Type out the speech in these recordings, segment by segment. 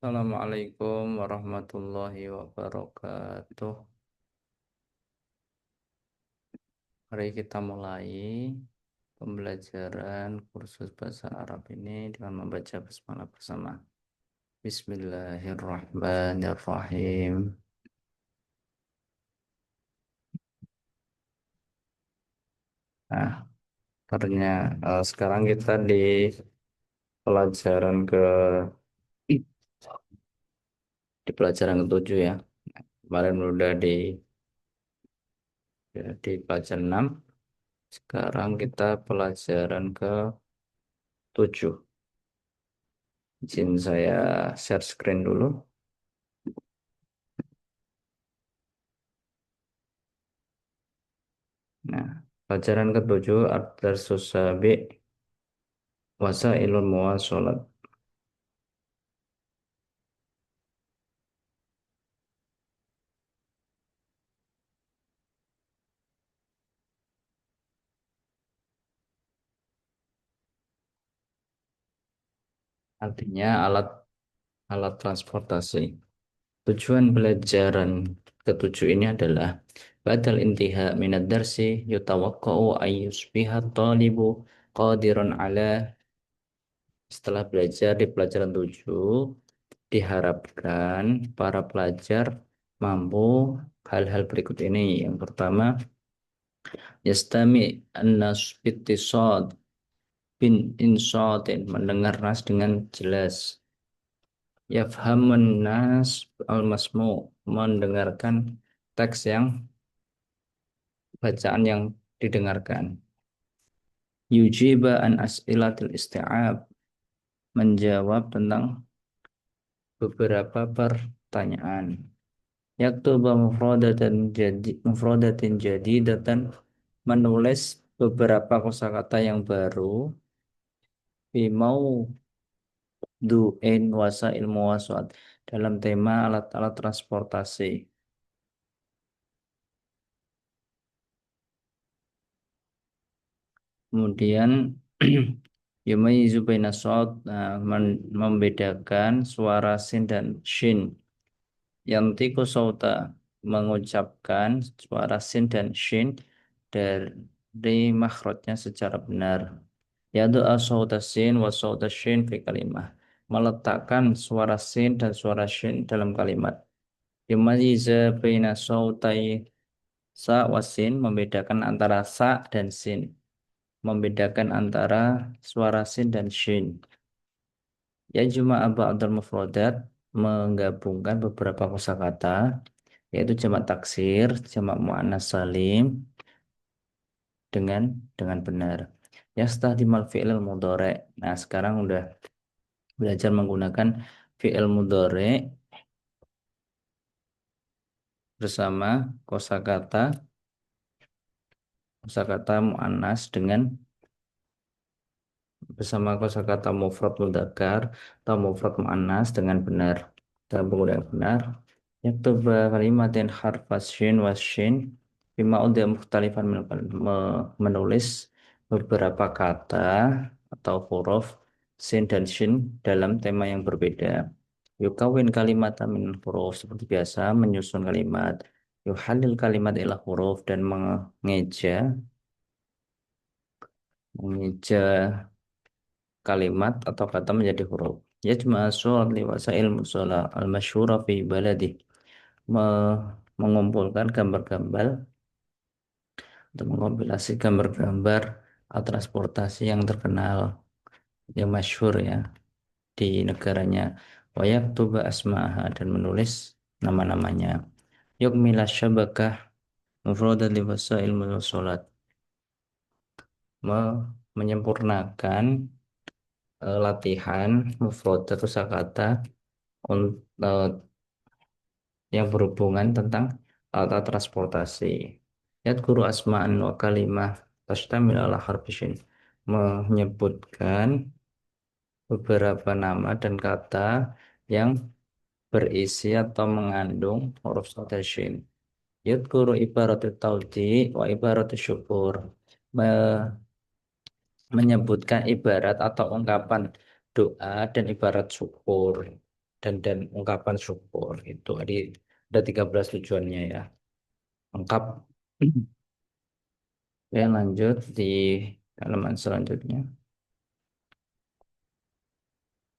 Assalamualaikum warahmatullahi wabarakatuh. Mari kita mulai pembelajaran kursus bahasa Arab ini dengan membaca basmalah bersama. Bismillahirrahmanirrahim. Nah, sekarang kita di pelajaran pelajaran ketujuh ya. Kemarin udah di pelajaran 6. Sekarang kita pelajaran ke 7. Izin saya share screen dulu. Nah, pelajaran ketujuh ad-darsus sabi wasailul muwasalat. Artinya alat alat transportasi. Tujuan pelajaran ketujuh ini adalah badal intiha minad darsi yutawaqqa'u ayyusbiha talibu qadiran ala. Setelah belajar di pelajaran 7 diharapkan para pelajar mampu hal-hal berikut ini. Yang pertama, yastami an-nas bittisad bin insatin, mendengar nas dengan jelas. Yafhamun nas al-masmu, mendengarkan teks yang bacaan yang didengarkan. Yujiba an as'ilatil isti'ab, menjawab tentang beberapa pertanyaan. Yaktuba mufradatin jadidatan, menulis beberapa kosakata yang baru. Bimau du'in wasa ilmu wasat, dalam tema alat-alat transportasi. Kemudian yumayizu baina shad, membedakan suara sin dan shin. Yantiku sauta, mengucapkan suara sin dan shin dari makhrajnya secara benar. Yadu sauta sin wa sauta shin fi kalimah, meletakkan suara sin dan suara shin dalam kalimat. Yumayiza baina sautai sa wa sin, membedakan antara sa dan sin, membedakan antara suara sin dan shin. Ya juma'a ba'dal mufradat, menggabungkan beberapa kosakata, yaitu jamak taksir, jamak muannas salim dengan benar. Yastakhdimal fi'il mudhari'. Nah, sekarang udah belajar menggunakan fi'il mudhari' bersama kosakata muannas bersama kosakata mufrad mudzakkar atau mufrad muannas dengan benar. Dalam penggunaan benar, yaktuba kalimatin harfas shin was shin bima udah mukhtalifan, menulis beberapa kata atau huruf sin dan shin dalam tema yang berbeda. Yukawin kalimat min huruf, seperti biasa menyusun kalimat. Yuhalil kalimat ila huruf, dan mengeja kalimat atau kata menjadi huruf. Yajma surat liwasail musala al-masyhura fi baladi, mengumpulkan gambar-gambar atau mengompilasi gambar-gambar transportasi yang terkenal, yang masyhur ya di negaranya. Wa yaktuba asma'aha, dan menulis nama-namanya. Yukmila syabakah mufradat liwasail musalat, menyempurnakan latihan mufradat kosakata yang berhubungan tentang alat transportasi. Yadkuru asma'an wa kalimah tastamil ala harfishin, menyebutkan beberapa nama dan kata yang berisi atau mengandung huruf shin. Yadkuru ibarat taudi wa ibarat syukur, menyebutkan ibarat atau ungkapan doa dan ibarat syukur. dan ungkapan syukur. Itu ada 13 tujuannya ya. Lengkap. Oke, lanjut di halaman selanjutnya.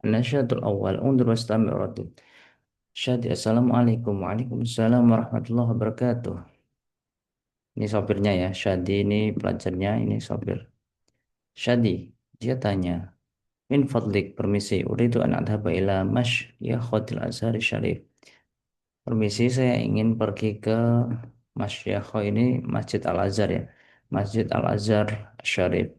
Nasyadul awal undur wastami uratib. Syadi assalamualaikum waalaikumsalam warahmatullahi wabarakatuh. Ini sopirnya ya. Syadi ini pelajarnya, ini sopir. Syadi, dia tanya, min fadlik permisi, uridu an adhaba ila Masyaikhatil Azhar Syarif. Permisi, saya ingin pergi ke Masyayikh ini Masjid Al Azhar ya. Masjid Al Azhar Syarif.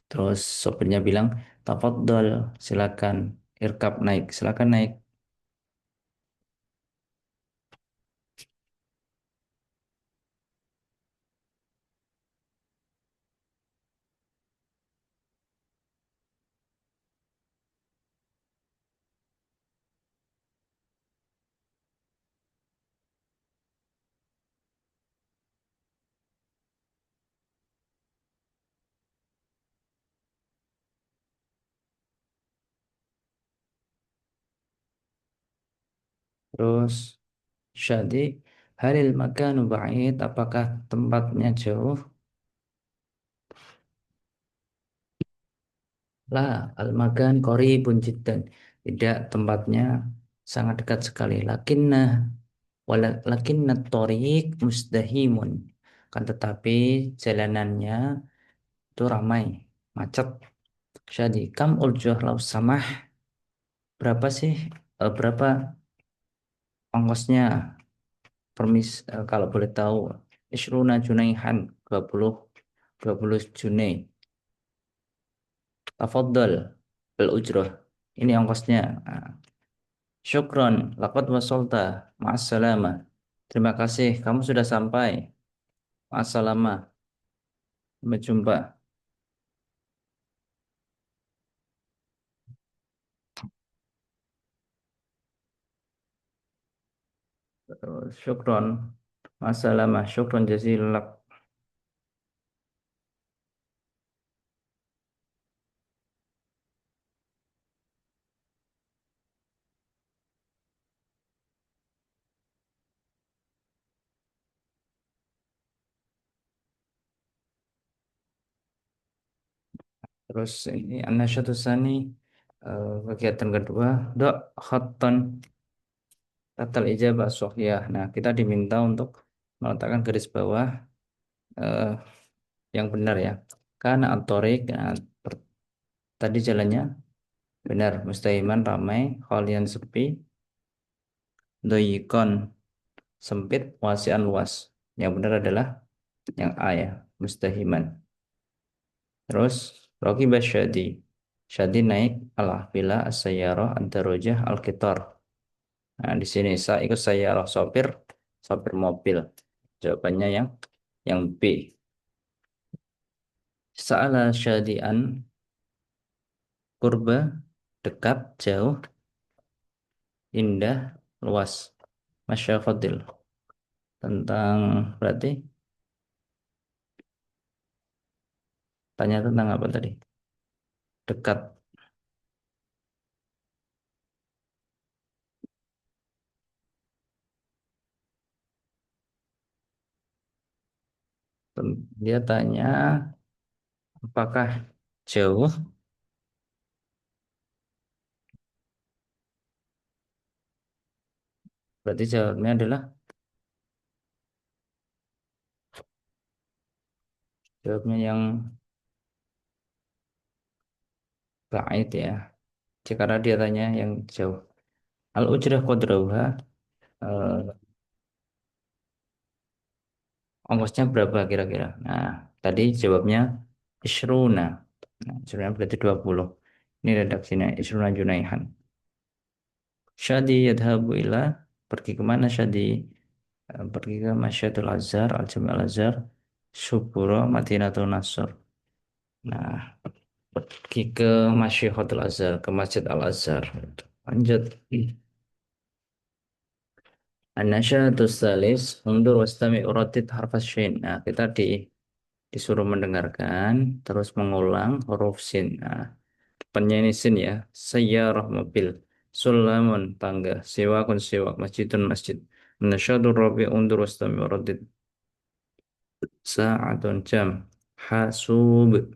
Terus sopirnya bilang, tafadhol, silakan irkab naik, silakan naik. Terus Syadi, halil makanu ba'id, apakah tempatnya jauh? Lah, al-makan qaribun jiddan. Tidak, tempatnya sangat dekat sekali. Lakinna tariq musdahimun. Kan tetapi jalanannya itu ramai, macet. Jadi, kam uljuh lau samah. Berapa sih? Berapa ongkosnya? Kalau boleh tahu. Isruna junaihan, 20 20 junai. Tafadhal bil ujrah. Ini ongkosnya. Nah, syukron, laqad wasolta. Ma'assalamah. Terima kasih, kamu sudah sampai. Ma'assalamah. Sampai jumpa. Syukron. Ma'assalamah. Syukron jazilak. Terus ini anasyatu sani, kegiatan kedua, dok khattan tatal ijabah sahih. Nah, kita diminta untuk meletakkan garis bawah eh, yang benar ya. Karena atorik, nah, tadi jalannya benar, mustahiman ramai, khalian sepi, doyikon sempit, wasian luas. Yang benar adalah yang A ya, mustahiman. Terus Rocky Basyadi. Syadi naik al-ahfila as-sayyarah ad-darajah al-qitar. Nah, di sini saya ikut sayyarah sopir, sopir mobil. Jawabannya yang B. Sa'ala syadi'an kurba dekat, jauh, indah, luas. Masya Fadil. Tentang berarti tanya tentang apa tadi? Dekat. Dia tanya apakah jauh? Berarti jawabnya adalah jawabnya yang ba'id ya. Karena dia tanya yang jauh. Al-ujrah qadrauha, eh, ongkosnya berapa kira-kira? Nah, tadi jawabnya isruna. Nah, isruna berarti 20. Ini redaksinya isruna junaihan. Syadi yadhabu ila, pergi kemana Syadi? Pergi ke Masjidul Azhar, Al-Jami Al-Azhar, Syukuro, Madinatul Nasr. Nah, pergi ke Masjidul Azhar, ke Masjid Al-Azhar. Lanjut. An-nasyatus salis, undur wastami uratid harfas syin. Nah, kita disuruh mendengarkan, terus mengulang huruf sin. Nah, depannya ini sin ya, sayyarah mobil. Sulamun tangga, siwakun siwak, masjidun masjid. Nasyadul rabi undur wastami waradid. Sa'atun jam. Hasub,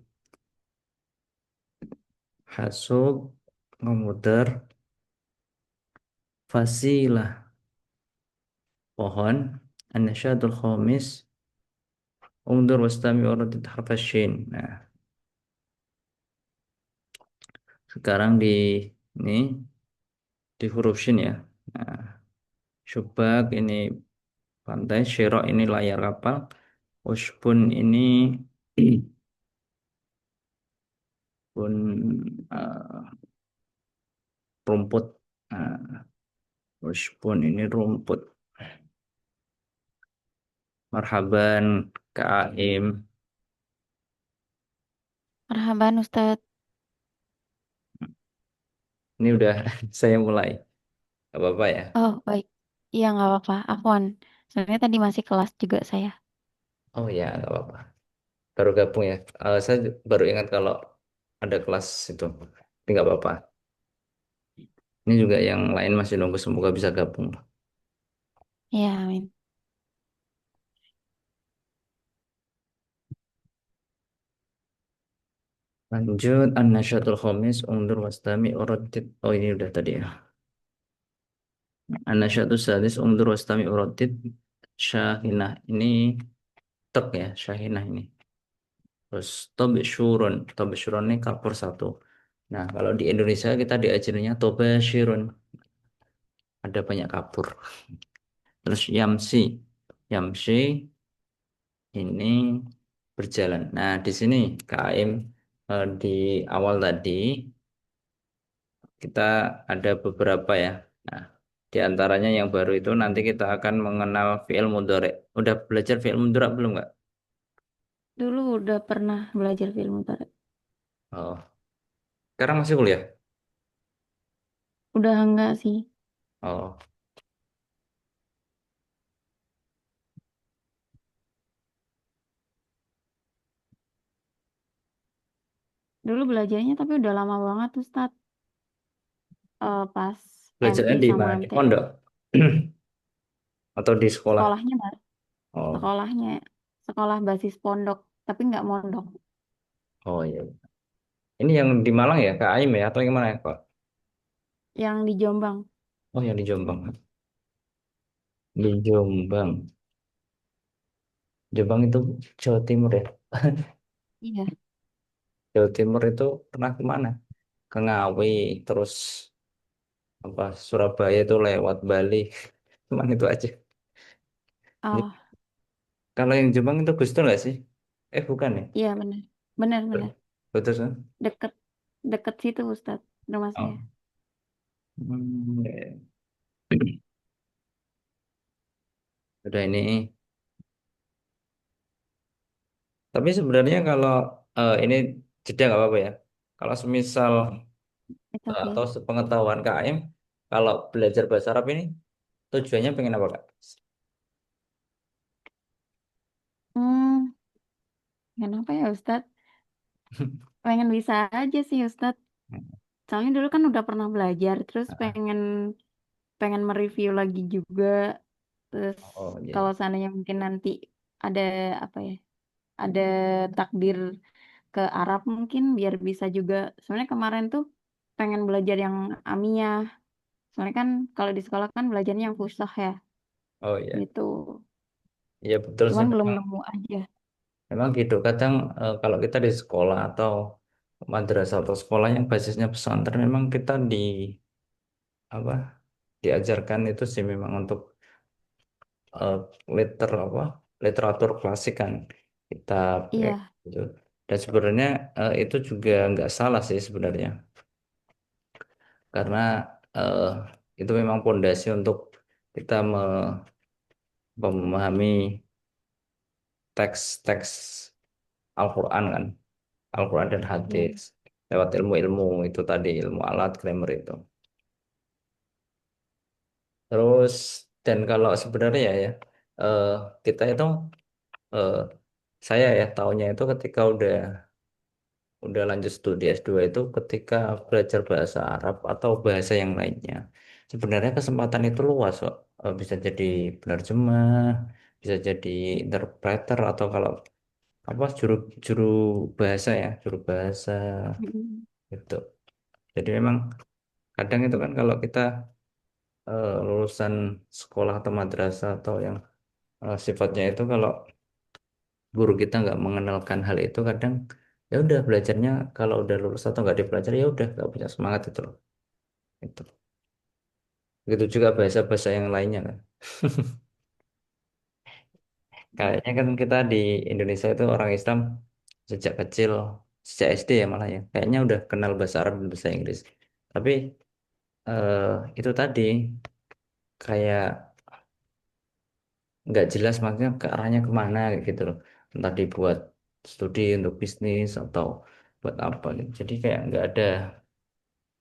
hasub, komputer, fasilah, pohon. An-nasyadul khamis, undur wastami waradid harfasyin. Nah, sekarang ini di huruf shin ya. Nah, syubak ini pantai, syirok ini layar kapal, ushbun ini pun rumput. Nah, ushbun ini rumput. Marhaban, Kaim. Marhaban Ustadz. Ini udah saya mulai. Gak apa-apa ya. Oh, baik. Iya, nggak apa-apa. Afwan. Sebenarnya tadi masih kelas juga saya. Oh ya, gak apa-apa. Baru gabung ya. Saya baru ingat kalau ada kelas itu. Tapi nggak apa-apa. Ini juga yang lain masih nunggu, semoga bisa gabung. Iya, amin. Lanjut, An-Nasyatul Khamis, Undur Wastami, Uradid. Oh ini udah tadi ya. An-Nasyatul Sadis, Undur Wastami, Uradid. Syahinah. Ini tek ya, Syahinah ini. Terus Tobishurun. Tobishurun ini kapur satu. Nah, kalau di Indonesia kita diajarnya Tobashirun. Ada banyak kapur. Terus Yamsi. Yamsi ini berjalan. Nah, di sini KM di awal tadi kita ada beberapa ya. Nah, di antaranya yang baru itu nanti kita akan mengenal fi'il mudhari. Udah belajar fi'il mudhari belum nggak? Dulu udah pernah belajar film utara. Oh, sekarang masih kuliah? Udah enggak sih. Oh, Dulu belajarnya tapi udah lama banget Ustadz. Pas belajarnya SD di sama mana? Di MTS. pondok atau di sekolah? Sekolahnya, Mbak. Oh, Sekolahnya. Sekolah basis pondok. Tapi nggak mondok. oh iya. Ini yang di Malang ya, KAIM ya, atau yang mana ya, Pak? Yang di Jombang. Oh, yang di Jombang. Di Jombang. Jombang itu Jawa Timur ya. Iya. Jawa Timur itu pernah kemana? Ke Ngawi, terus apa Surabaya itu lewat Bali. Cuman itu aja. Jadi, Oh, kalau yang Jombang itu Gus Dur nggak sih? Bukan ya? iya benar. Benar-benar. Betul kan? Deket. Deket situ Ustadz. Rumah saya. Oh. Hmm, ya. Udah ini. Tapi sebenarnya kalau ini jeda nggak apa-apa ya. Kalau semisal It's atau okay. sepengetahuan KM, kalau belajar bahasa Arab ini tujuannya pengen apa Kak? Hmm, kenapa ya Ustadz? Pengen bisa aja sih Ustadz. Soalnya dulu kan udah pernah belajar, terus Nah, pengen pengen mereview lagi juga. Terus oh iya, kalau iya. seandainya mungkin nanti ada apa ya, ada takdir ke Arab mungkin biar bisa juga. Soalnya kemarin tuh pengen belajar yang Amiyah. Soalnya kan kalau di sekolah kan belajarnya yang fusah ya, Oh iya. gitu. Iya betul sih Cuman belum memang. nemu aja. Memang gitu. Kadang kalau kita di sekolah atau madrasah atau sekolah yang basisnya pesantren memang kita apa diajarkan itu sih memang untuk eh, liter apa literatur klasik kan kitab Iya, gitu. Dan sebenarnya itu juga nggak salah sih sebenarnya karena eh, itu memang pondasi untuk kita memahami teks-teks Al-Quran kan, Al-Quran dan iya, hadis lewat ilmu-ilmu itu tadi, ilmu alat, grammar itu. Terus dan kalau sebenarnya ya, eh, kita itu eh, saya ya tahunya itu ketika udah udah lanjut studi S2 itu ketika belajar bahasa Arab atau bahasa yang lainnya. Sebenarnya kesempatan itu luas kok. Bisa jadi penerjemah, bisa jadi interpreter atau kalau apa juru juru bahasa ya, juru bahasa Mm. gitu. Jadi memang kadang itu kan kalau kita lulusan sekolah atau madrasah atau yang sifatnya itu kalau guru kita nggak mengenalkan hal itu kadang ya udah belajarnya kalau udah lulus atau nggak dipelajari ya udah nggak punya semangat itu loh itu begitu juga bahasa-bahasa yang lainnya kan kayaknya kan kita di Indonesia itu orang Islam sejak kecil sejak SD ya malah ya kayaknya udah kenal bahasa Arab dan bahasa Inggris tapi eh, itu tadi kayak nggak jelas maksudnya ke arahnya kemana kayak gitu loh entah dibuat studi untuk bisnis atau buat apa gitu jadi kayak nggak ada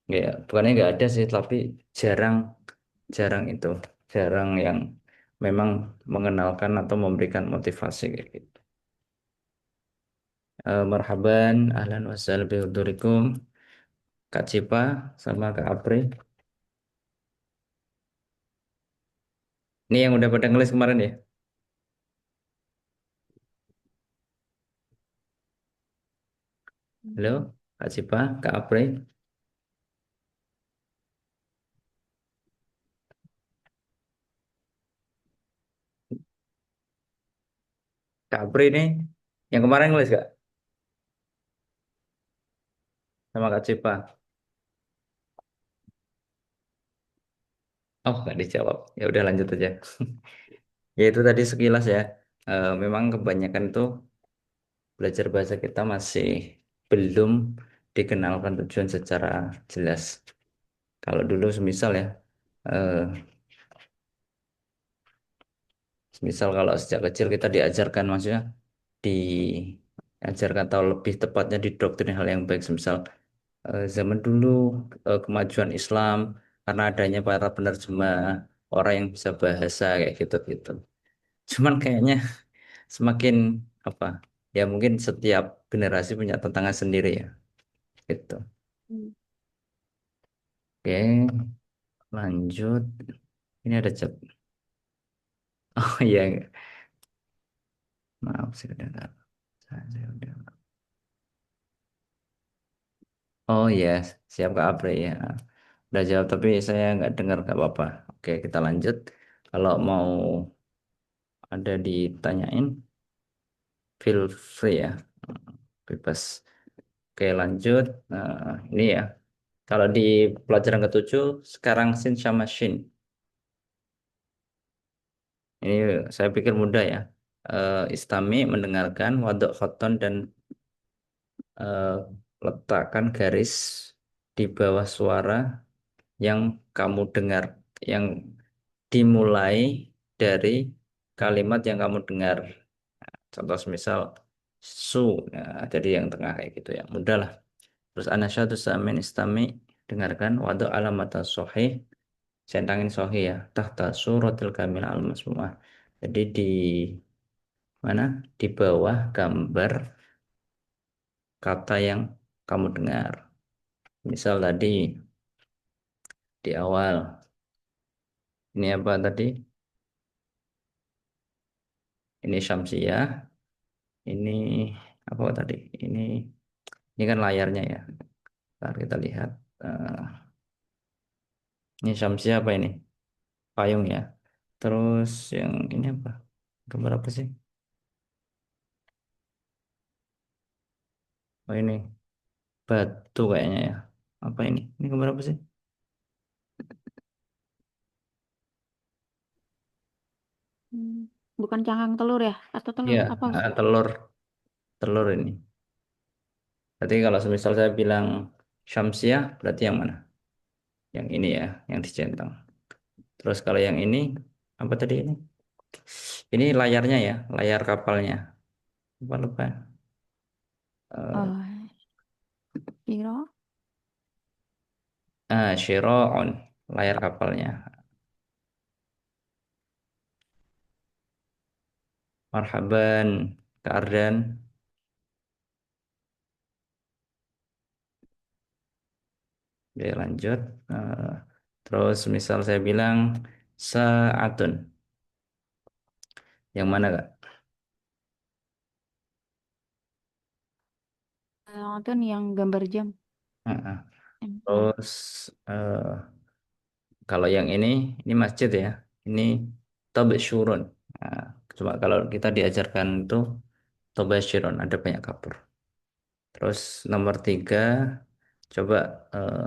nggak bukannya nggak ada sih tapi jarang jarang itu jarang yang memang mengenalkan atau memberikan motivasi kayak gitu. Marhaban ahlan wasahlan bihudurikum Kak Cipa sama Kak Apri ini yang udah pada ngelis kemarin ya halo Kak Cipa Kak Apri Kak Apri nih yang kemarin ngelis Kak sama Kak Cipa oh nggak dijawab ya udah lanjut aja ya itu tadi sekilas ya. Memang kebanyakan itu belajar bahasa kita masih belum dikenalkan tujuan secara jelas. Kalau dulu semisal ya, eh, semisal kalau sejak kecil kita diajarkan maksudnya diajarkan atau lebih tepatnya didoktrin hal yang baik. Semisal zaman dulu kemajuan Islam karena adanya para penerjemah orang yang bisa bahasa kayak gitu-gitu. Cuman kayaknya semakin apa ya mungkin setiap generasi punya tantangan sendiri ya gitu. Mm. Oke, lanjut. Ini ada chat. Oh iya, maaf sih udah nggak. Saya udah. Oh iya, siap Kak Apri ya. Udah jawab tapi saya nggak dengar nggak apa-apa. Oke, kita lanjut. Kalau mau ada ditanyain, feel free ya, bebas. Oke, lanjut. Ini ya. Kalau di pelajaran ketujuh, sekarang sin sama shin. Ini saya pikir mudah ya. Istami mendengarkan waduk khoton dan eh, letakkan garis di bawah suara yang kamu dengar, yang dimulai dari kalimat yang kamu dengar. Contoh misal su, nah, jadi yang tengah kayak gitu ya, mudah lah. Terus anasyadu samin istami dengarkan waduk alamat sohih centangin sohih ya tahta suratil kamil al masmuah. Jadi di mana di bawah gambar kata yang kamu dengar. Misal tadi di awal ini apa tadi? Ini Syamsiah, ini apa tadi? Ini kan layarnya ya. Ntar kita lihat. Eh, ini Syamsiah apa ini? Payung ya. Terus yang ini apa? Gambar apa sih? Oh ini batu kayaknya ya. Apa ini? Ini gambar apa sih? Mm. Bukan cangkang telur ya? Atau telur? Ya, Apa? telur, telur ini. Berarti kalau semisal saya bilang Syamsiah, berarti yang mana? Yang ini ya, yang dicentang. Terus kalau yang ini, apa tadi ini? Ini layarnya ya, layar kapalnya. Lupa lupa. Eh, Oh, Shiro. Syira'un, layar kapalnya. Marhaban, Kak Ardan. Oke, lanjut. Eh, terus misal saya bilang saatun. Yang mana, Kak? Itu nih yang gambar jam. Heeh. Nah, Terus kalau yang ini masjid ya. Ini tabasyurun. Nah, cuma kalau kita diajarkan itu tabasyurun, ada banyak kapur. Terus nomor tiga, coba eh,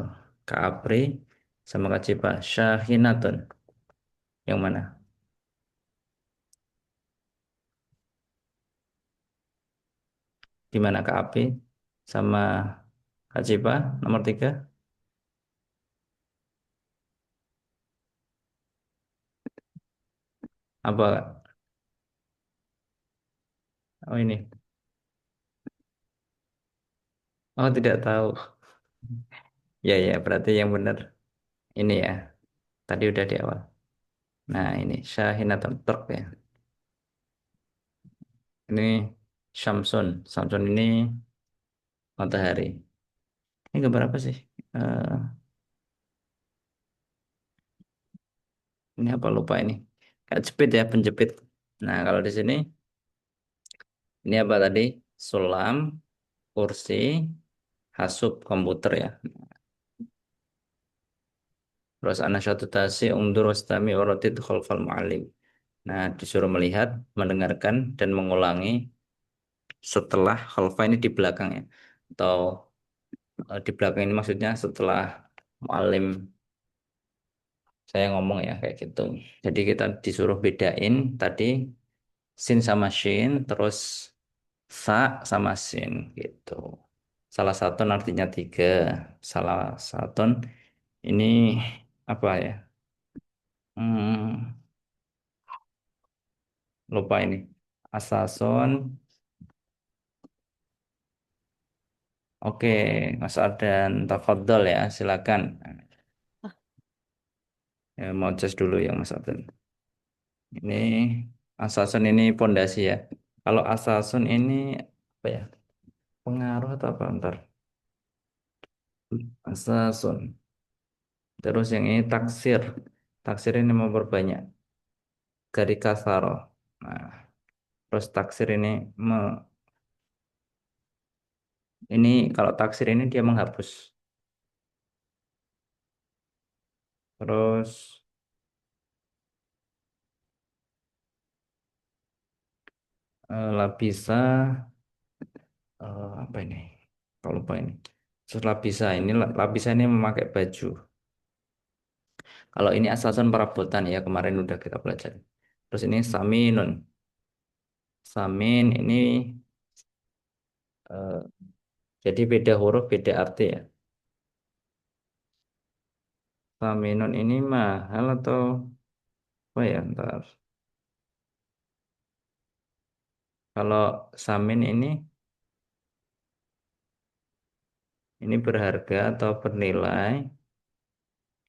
Kak Apri sama Kak Cipa, Syahinatun. Yang mana? Gimana Kak Apri sama Kak Cipa, nomor tiga? Apa, Kak? Oh ini. Oh tidak tahu. Ya ya, berarti yang benar ini ya. Tadi udah di awal. Nah ini Syahinatun Turk ya. Ini Samsun. Samsun ini matahari. Ini gambar apa sih? Eh, ini apa lupa ini? Kayak jepit ya, penjepit. Nah kalau di sini ini apa tadi? Sulam, kursi, hasub, komputer ya. Terus anak syatu tasi undur wastami uratid khalfal mu'allim. Nah, disuruh melihat, mendengarkan, dan mengulangi setelah khalfa ini di belakang ya. Atau di belakang ini maksudnya setelah mu'allim saya ngomong ya kayak gitu. Jadi kita disuruh bedain tadi sin sama shin, terus sa sama sin gitu. Salah satu artinya tiga, salah satu ini apa ya? Hmm, lupa ini. Asason, oke, Mas Ardan tafadhol ya, silakan. Ya, mau cek dulu ya Mas Ardan. Ini asason ini pondasi ya. Kalau asason ini apa ya? Pengaruh atau apa? Ntar. Asason. Terus yang ini taksir. Taksir ini memperbanyak. Dari kasaro. Nah, terus taksir ini ini kalau taksir ini dia menghapus. Terus labisa apa ini? Kalau lupa ini. Terus labisa ini labisa ini memakai baju. Kalau ini asasan perabotan ya kemarin udah kita pelajari. Terus ini saminun. Samin ini eh, jadi beda huruf beda arti ya. Saminun ini mahal atau apa ya? Ntar. Kalau samin ini berharga atau bernilai.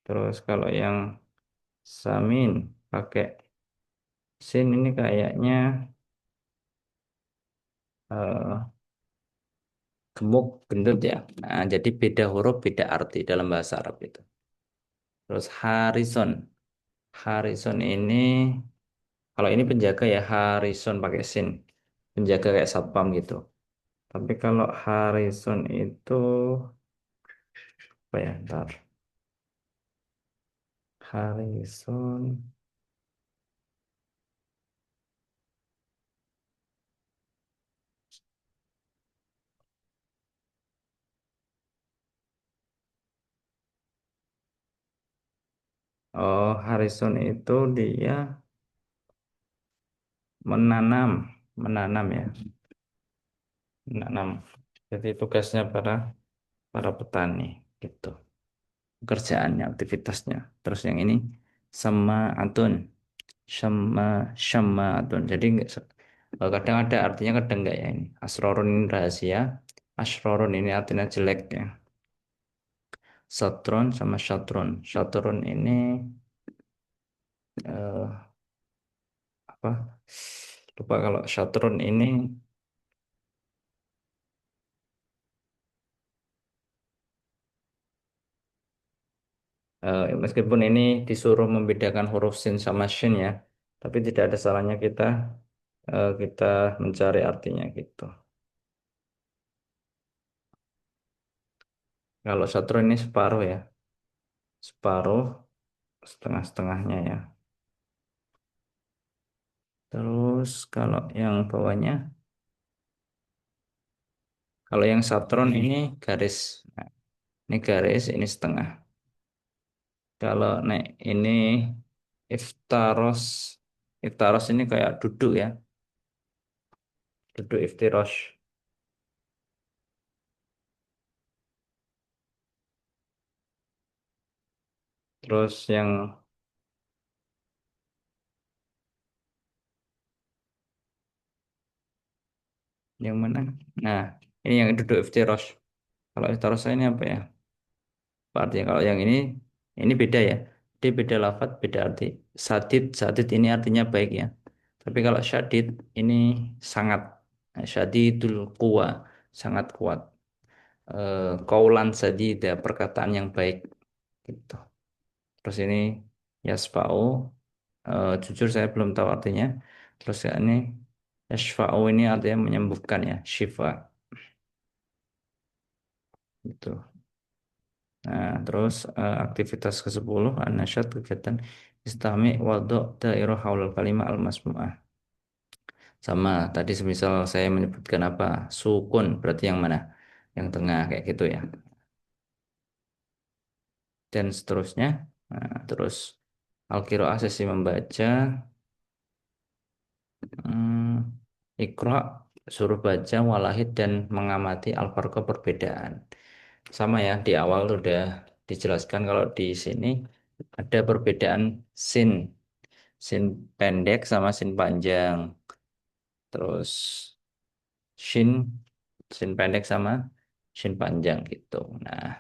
Terus kalau yang samin pakai sin ini kayaknya eh, gemuk, gendut ya. Nah, jadi beda huruf, beda arti dalam bahasa Arab itu. Terus Harrison. Harrison ini, kalau ini penjaga ya Harrison pakai sin. Penjaga kayak satpam gitu. Tapi kalau Harrison itu, apa ya, ntar. Harrison. Oh, Harrison itu dia menanam. Menanam ya. Menanam. Jadi tugasnya para petani gitu. Pekerjaannya, aktivitasnya. Terus yang ini sama Atun, sama sama Atun. Jadi kadang ada artinya kadang enggak ya ini. Asrorun ini rahasia, asrorun ini artinya jelek ya. Satron sama syatron. Syatron ini eh, apa? Lupa kalau syatron ini Meskipun ini disuruh membedakan huruf sin sama shin ya, tapi tidak ada salahnya kita mencari artinya gitu. Kalau satru ini separuh ya, separuh setengah-setengahnya ya. Terus kalau yang satron ini garis, nah, ini garis, ini setengah. Kalau nek ini iftaros, iftaros ini kayak duduk ya, duduk iftirosh. Terus yang mana? Nah, ini yang duduk iftirosh. Kalau iftirosh ini apa ya? Apa artinya? Kalau yang ini beda ya. Dia beda lafadz, beda arti. Sadid ini artinya baik ya. Tapi kalau syadid ini sangat syadidul quwa, sangat kuat. Kaulan sadida, perkataan yang baik gitu. Terus ini yasfa'u, jujur saya belum tahu artinya. Terus ya ini yasfa'u ini artinya menyembuhkan ya, syifa gitu. Nah, terus aktivitas ke-10 an-nasyat kegiatan istami waduk dairah haulal kalimah al-masmu'ah. Sama tadi semisal saya menyebutkan apa? Sukun berarti yang mana? Yang tengah kayak gitu ya. Dan seterusnya. Nah, terus al-qiraah sesi membaca, Iqra suruh baca walahid dan mengamati al-farqa perbedaan. Sama ya, di awal tuh udah dijelaskan kalau di sini ada perbedaan sin, sin pendek sama sin panjang. Terus shin, sin pendek sama shin panjang gitu. Nah,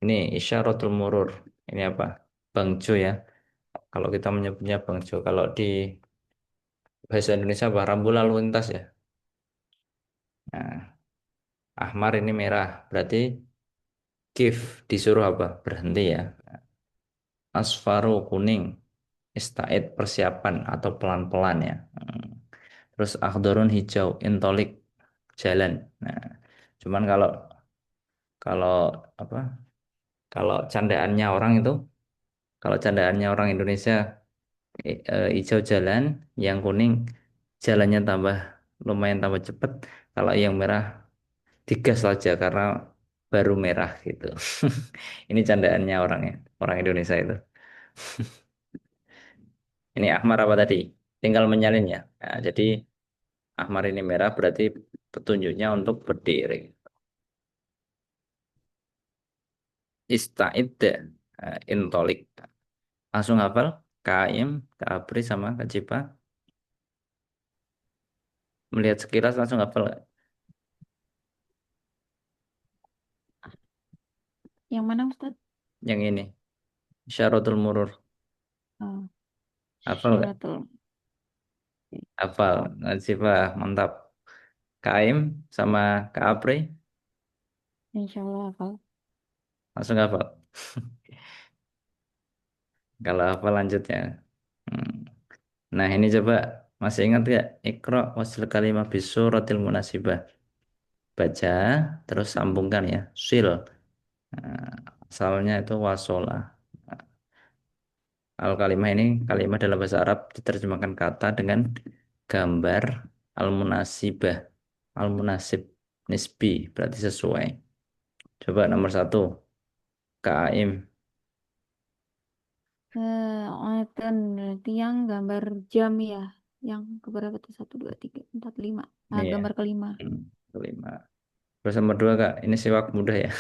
ini isyaratul murur. Ini apa? Bangjo ya. Kalau kita menyebutnya bangjo. Kalau di bahasa Indonesia apa? Rambu lalu lintas ya. Nah, ahmar ini merah. Berarti kif disuruh apa? Berhenti ya. Asfaru kuning. Ista'id persiapan atau pelan-pelan ya. Terus akhdorun hijau. Intolik jalan. Nah, cuman kalau kalau apa? Kalau candaannya orang itu, kalau candaannya orang Indonesia hijau jalan, yang kuning jalannya lumayan tambah cepat. Kalau yang merah digas saja karena baru merah gitu. Ini candaannya orang Indonesia itu. Ini Ahmar apa tadi? Tinggal menyalin ya. Nah, jadi Ahmar ini merah berarti petunjuknya untuk berdiri. Ista'id, intolik. Langsung hafal. Kaim, Kabri sama Kacipa. Melihat sekilas langsung hafal nggak? Yang mana Ustaz? Yang ini. Syaratul Murur. Oh, Hafal nggak? syaratul. Hafal. Kacipa, mantap. Kaim sama Kabri. Insya Allah hafal. Langsung hafal. Kalau hafal lanjutnya. Hmm. Nah ini coba masih ingat nggak? Iqra wasil kalimah bisuratil munasibah. Baca terus sambungkan ya. Sil. Nah, asalnya itu wasola. Al kalimah ini kalimah dalam bahasa Arab diterjemahkan kata dengan gambar al-munasibah. Al-munasib nisbi berarti sesuai. Coba nomor satu. Kaim. Itu berarti yang gambar jam ya. Yang keberapa tuh? Satu, dua, tiga, empat, lima. Ini Ah, ya. gambar kelima. Kelima. Terus nomor dua kak. Ini siwak mudah ya.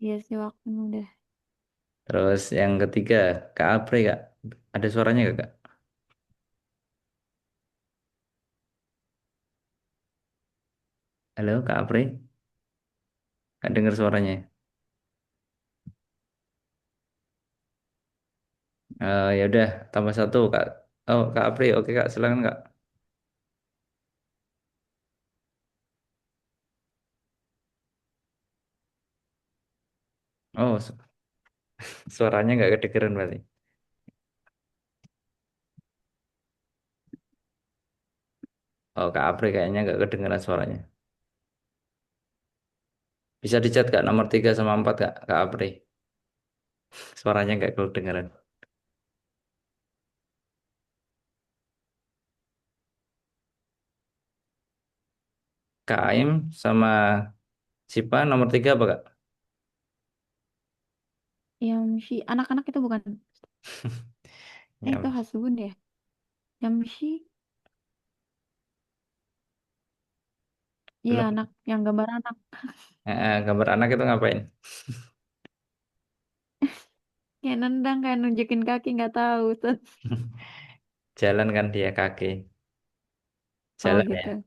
Iya sih waktu udah. Terus yang ketiga. Kak Apri kak. Ada suaranya gak kak? Halo Kak Apri. Kak dengar suaranya. Ya udah tambah satu kak. Oh Kak Apri. Oke kak silakan kak. Oh Suaranya nggak kedengeran berarti. Oh, Kak Apri kayaknya nggak kedengeran suaranya. Bisa dicat Kak nomor 3 sama 4 Kak, Kak Apri. Suaranya nggak kedengeran. Kak Aim sama Sipa nomor 3 apa Kak? Yamshi, anak-anak itu bukan? Itu Ya, Hasbun ya. Yamshi, iya belum. anak yang gambar anak. Gambar anak itu ngapain? Kayak nendang, kayak nunjukin kaki, nggak tahu. Ustaz. Jalan kan dia kaki. Oh Jalan ya. gitu.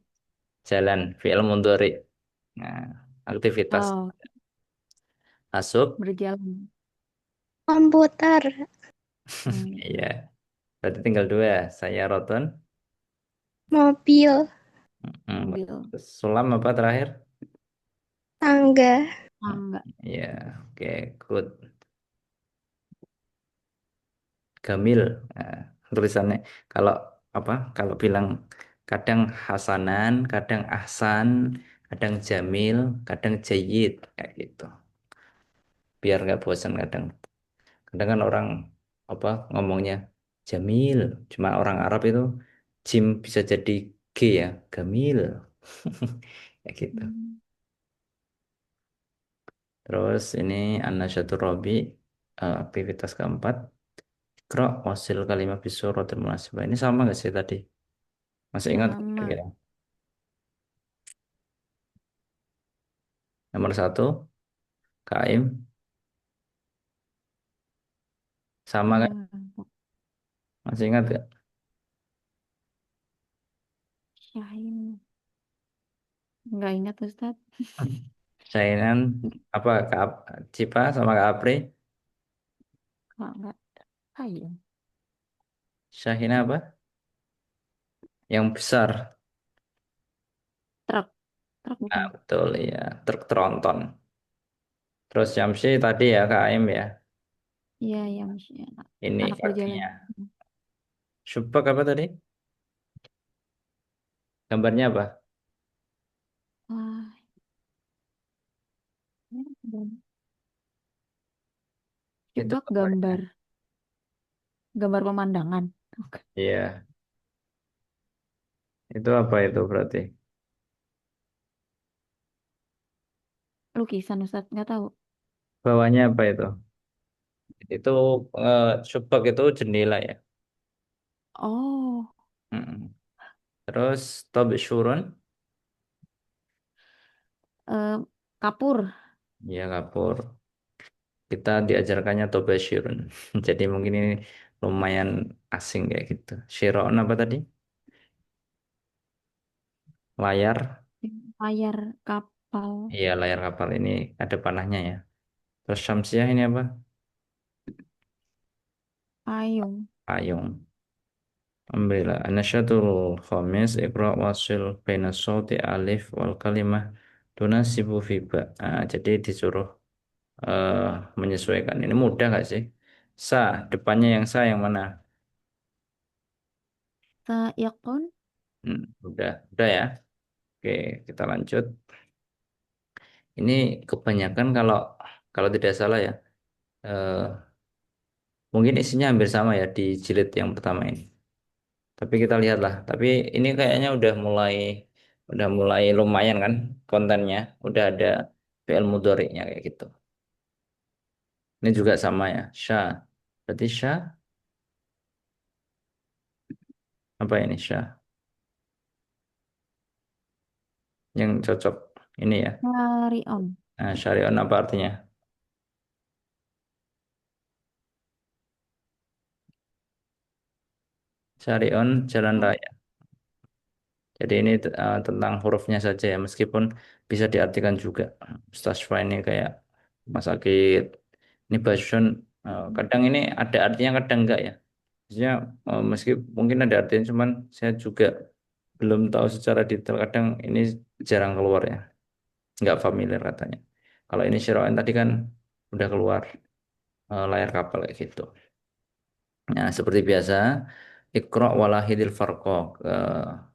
Jalan. Fi'il mudhari. Nah, aktivitas. Oh, Masuk. berjalan. Komputer, Oh, iya. Iya. Berarti tinggal dua. Saya Roton. mobil, Mobil. Sulam apa terakhir? tangga, Tangga. Iya. Oke, good. Gamil. Nah, tulisannya kalau apa? Kalau bilang kadang Hasanan, kadang Ahsan, kadang Jamil, kadang Jayyid kayak gitu. Biar nggak bosan kadang. Kadang kan orang apa ngomongnya Jamil, cuma orang Arab itu Jim bisa jadi G ya, Gamil. Kayak gitu. Hmm. Terus ini An-Nasyatur Rabi, aktivitas keempat. Ikra wasil kalimat bisuratul munasibah. Ini sama nggak sih tadi? Masih ingat Sama. kira-kira? Nomor satu, Kaim. Sama kan? Eh, Masih ingat nggak? Syahin. Nggak ingat Ustaz. Sainan apa? Cipa sama Kak Apri. Kok nggak? Ayam. Syahina apa? Yang besar. Truk. Truk Ah, bukan? betul ya. Truk tronton. Terus Syamsi tadi ya Kak Aim ya. Iya, yang masih anak, Ini anak berjalan. kakinya. Subak apa tadi? Gambarnya apa? Wah, ini Itu coba gambarnya. gambar, gambar pemandangan. Oke. Iya. Itu apa itu berarti? Lukisan Ustaz, nggak tahu. Bawahnya apa itu? Itu subak itu jendela ya. Oh, Mm-mm. Terus Tobishurun. eh, kapur. Ya kapur. Kita diajarkannya Tobishurun. Jadi mungkin ini lumayan asing kayak gitu. Shiron apa tadi? Layar. Layar kapal. Iya layar kapal ini ada panahnya ya. Terus Syamsiah ini apa? Payung. Payung. Alhamdulillah. Anasyatul khamis Iqra wasil baina sauti alif wal kalimah tunasibu fiba. Nah, jadi disuruh eh, menyesuaikan. Ini mudah nggak sih? Sa, depannya yang sa yang mana? Sayakun. Udah ya. Oke, kita lanjut. Ini kebanyakan kalau kalau tidak salah ya, eh, mungkin isinya hampir sama ya di jilid yang pertama ini. Tapi kita lihatlah. Tapi ini kayaknya udah mulai lumayan kan kontennya. Udah ada PL mudhari'nya kayak gitu. Ini juga sama ya. Syah. Berarti syah apa ini syah? Yang cocok ini ya. Carry on. Nah, syari'un apa artinya? Syari'un jalan Oh, raya. Jadi ini tentang hurufnya saja ya. Meskipun bisa diartikan juga. Mustasfa ini kayak rumah sakit. Ini basun. Kadang ini ada artinya kadang enggak ya. Maksudnya meski mungkin ada artinya cuman saya juga belum tahu secara detail kadang ini jarang keluar ya nggak familiar katanya kalau ini Shiroin tadi kan udah keluar layar kapal kayak gitu. Nah, seperti biasa, Iqra walahidil farqa,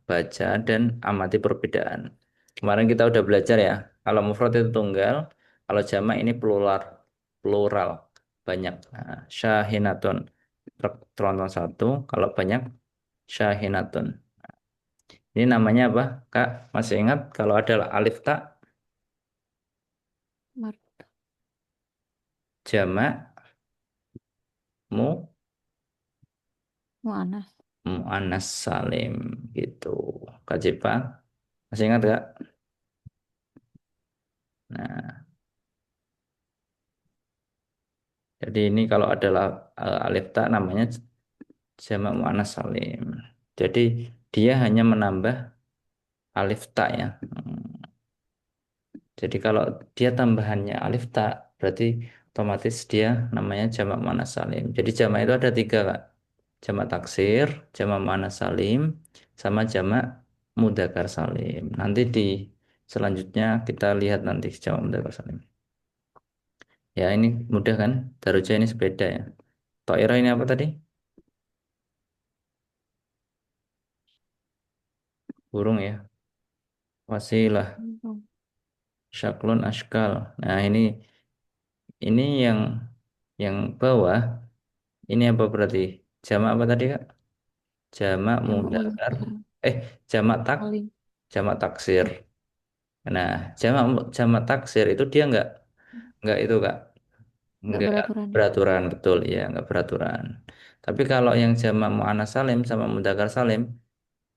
baca dan amati perbedaan. Kemarin kita udah belajar ya, kalau mufrad itu tunggal, kalau jamak ini plural, plural banyak. Nah, syahinatun tronton satu, kalau banyak syahinatun. Ini namanya apa, Kak? Masih ingat kalau ada alif tak Mar jamak mu Mu'anas. muannas salim gitu. Kak Jepa, masih ingat Kak? Nah, jadi ini kalau adalah alif ta namanya jamak muannas salim. Jadi dia hanya menambah alif ta ya. Jadi kalau dia tambahannya alif ta berarti otomatis dia namanya jamak muannas salim. Jadi jamak itu ada tiga Kak. Jamak taksir, jamak muannas salim, sama jamak mudzakkar salim. Nanti di selanjutnya kita lihat nanti jamak mudzakkar salim. Ya ini mudah kan? Daruja ini sepeda ya. Toiro ini apa tadi? Burung ya. Wasilah, syaklun askal. Nah, ini yang bawah ini apa berarti? Jamak apa tadi, Kak? Jamak Jamak mudzakkar. mudzakkar Eh, jamak tak salim. jamak taksir. Nah, jamak taksir itu dia enggak itu, Kak. Nggak Enggak beraturan. beraturan, betul ya, enggak beraturan. Tapi kalau yang jamak muannas salim sama mudzakkar salim,